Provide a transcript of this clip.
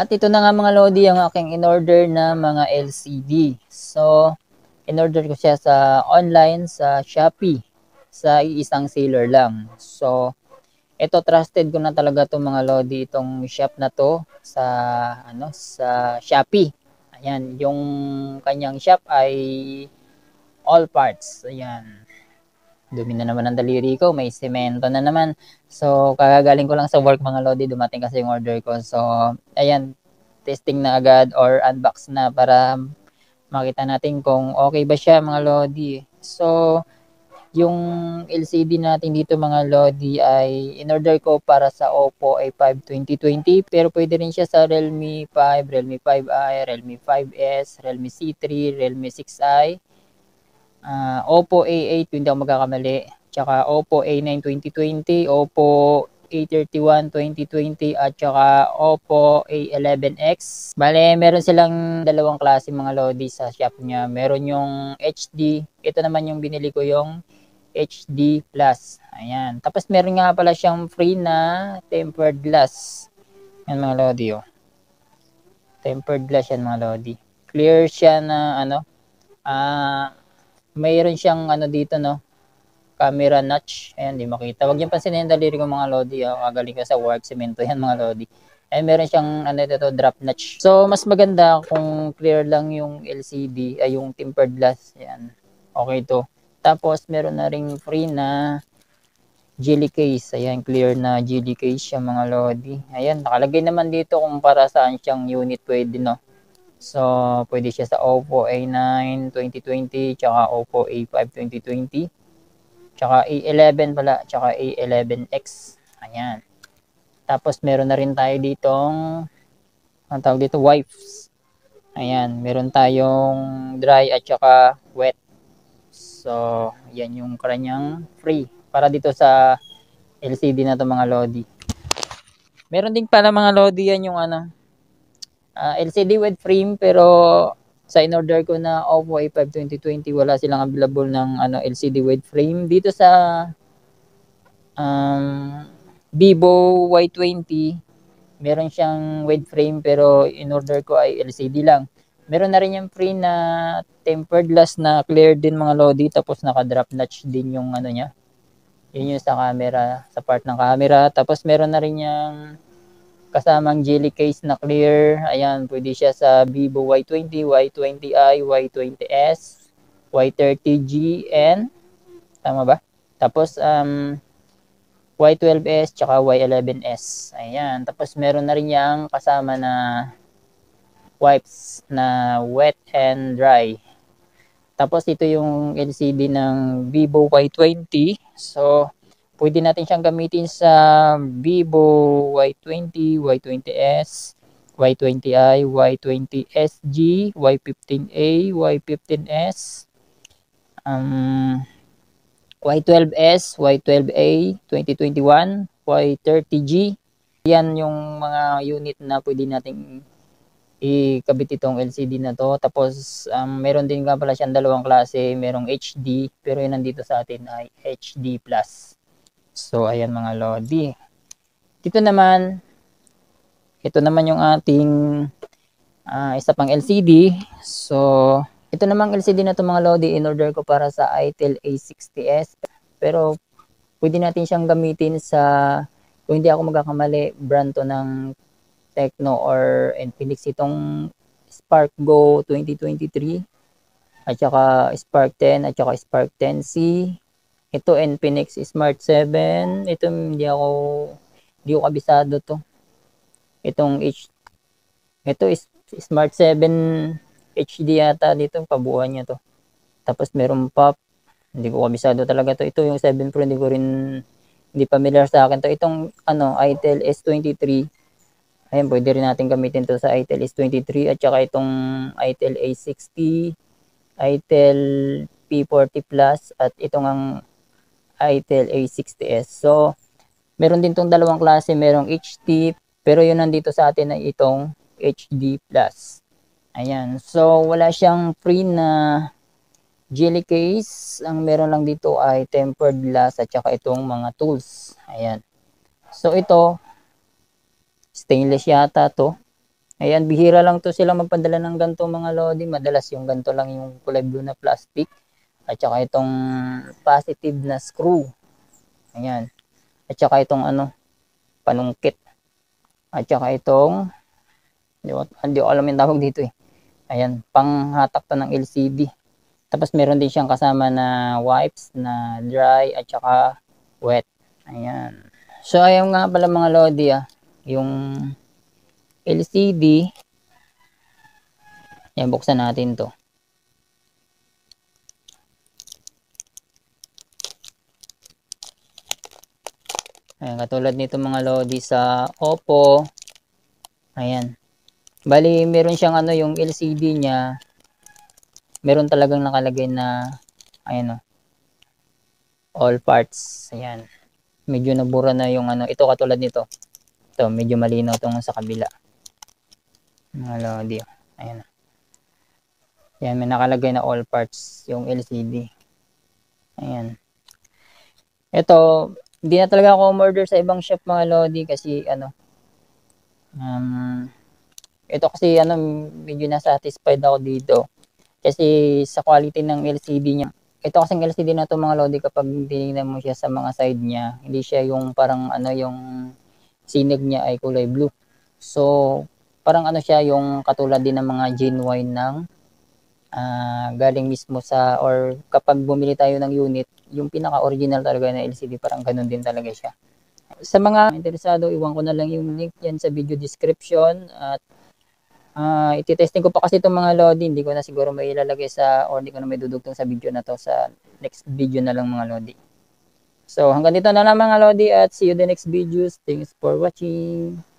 At ito na nga mga Lodi ang aking in-order na mga LCD. So, in-order ko siya sa online, sa Shopee, sa iisang seller lang. So, ito trusted ko na talaga 'tong mga Lodi, itong shop na 'to sa sa Shopee. Ayan, yung kanyang shop ay all parts. Ayan. Dumi na naman ang daliri ko, may semento na naman. So, kagagaling ko lang sa work mga Lodi, dumating kasi yung order ko. So, ayan, testing na agad or unbox na para makita natin kung okay ba siya mga Lodi. So, yung LCD natin dito mga Lodi ay in-order ko para sa Oppo A5 2020 pero pwede rin siya sa Realme 5, Realme 5i, Realme 5S, Realme C3, Realme 6i, Oppo A8 kung hindi ako magkakamali, tsaka Oppo A9 2020, Oppo A31 2020 at tsaka Oppo A11X. Bale, meron silang dalawang klase mga Lodi sa shop niya. Meron yung HD, ito naman yung binili ko yung HD Plus. Ayan. Tapos meron nga pala siyang free na tempered glass. Yan mga Lodi oh. Tempered glass yan mga Lodi. Clear siya na mayroon siyang dito no, camera notch. Ayan, di makita. Wag niyo pansinin yung daliri ko mga Lodi. Kagaling ko sa work, semento yan mga Lodi. Ayan, meron siyang dito, drop notch. So, mas maganda kung clear lang yung LCD, ay yung tempered glass. Ayan. Okay to. Tapos, meron na ring free na jelly case. Ayan, clear na jelly case siya mga Lodi. Ayan, nakalagay naman dito kung para saan siyang unit pwede, no. So, pwede siya sa Oppo A9 2020, tsaka Oppo A5 2020, tsaka A11 pala, tsaka A11X. Ayan. Tapos, meron na rin tayo ditong, ang tawag dito, wipes. Ayan, meron tayong dry at tsaka wet. So, yan yung kanyang free. Para dito sa LCD na to mga Lodi. Meron din pala mga Lodi yan yung LCD with frame pero sa in-order ko na Oppo A5 2020 wala silang available ng LCD with frame. Dito sa Vivo Y20 meron siyang with frame pero in-order ko ay LCD lang. Meron na rin yung free na tempered glass na clear din mga Lodi tapos naka-drop notch din yung niya. Yun yung sa camera, sa part ng camera. Tapos meron na rin yung kasamang jelly case na clear. Ayan, pwede siya sa Vivo Y20, Y20i, Y20s, Y30GN. Tama ba? Tapos, Y12s, tsaka Y11s. Ayan. Tapos, meron na rin yung kasama na wipes na wet and dry. Tapos, ito yung LCD ng Vivo Y20. So, pwede natin siyang gamitin sa Vivo Y20, Y20s, Y20i, Y20SG, Y15A, Y15s, Y12s, Y12A, 2021, Y30G. Yan yung mga unit na pwede nating ikabit itong LCD na to. Tapos meron din nga pala siyang dalawang klase, merong HD pero yung nandito sa atin ay HD Plus. So ayan mga Lodi. Dito naman, ito naman yung ating isa pang LCD. So ito namang LCD na to mga Lodi, in order ko para sa ITEL A60s pero pwede natin siyang gamitin sa, kung hindi ako magkakamali, brand to ng Tecno or Infinix, itong Spark Go 2023 at saka Spark 10 at saka Spark 10C. Ito Infinix Smart 7. Ito hindi ko kabisado to. Ito is Smart 7 HD yata dito, pabuuan niya to. Tapos meron pop. Hindi ko kabisado talaga to. Ito yung 7 Pro, hindi familiar sa akin to. Itong ITEL S23. Ayan, pwede rin natin gamitin to sa ITEL S23 at saka itong ITEL A60, ITEL P40 Plus at itong ang ITEL A60s. So, meron din tong dalawang klase, merong HD pero yun nandito sa atin ay itong HD Plus. Ayan, so wala siyang free na jelly case. Ang meron lang dito ay tempered glass at saka itong mga tools. Ayan. So ito, stainless yata to. Ayan, bihira lang to sila magpadala ng ganito mga lodi. Madalas yung ganito lang yung kulay blue na plastic. At saka itong positive na screw. Ayan. At saka itong ano, panungkit. At saka itong, hindi ko alam yung tawag dito eh. Ayan, panghatak to ng LCD. Tapos meron din siyang kasama na wipes na dry at saka wet. Ayan. So ayun nga pala mga lodi yung LCD. Ayan, buksan natin to. Ayan, katulad nito mga lodi sa Oppo. Ayan. Bali, meron siyang ano, yung LCD niya. Meron talagang nakalagay na, ayan all parts. Ayan. Medyo nabura na yung ano. Ito katulad nito. Ito, medyo malinaw itong sa kabila. Mga lodi. Ayan. Ayan, may nakalagay na all parts yung LCD. Ayan. Ito, hindi na talaga ako umorder sa ibang shop mga lodi kasi ano, ito kasi ano, medyo na-satisfied ako dito. Kasi sa quality ng LCD niya. Ito kasing LCD na to mga lodi, kapag tinignan mo siya sa mga side niya, hindi siya yung parang ano, yung sinig niya ay kulay blue. So, parang ano siya, yung katulad din ng mga genuine ng galing mismo sa, or kapag bumili tayo ng unit, yung pinaka-original talaga na LCD, parang ganun din talaga siya. Sa mga interesado, iwan ko na lang yung link yan sa video description. At ititesting ko pa kasi itong mga lodi, hindi ko na siguro may ilalagay sa, or hindi ko na may dudugtong sa video na to, sa next video na lang mga lodi. So hanggang dito na lang mga lodi, at see you the next videos. Thanks for watching.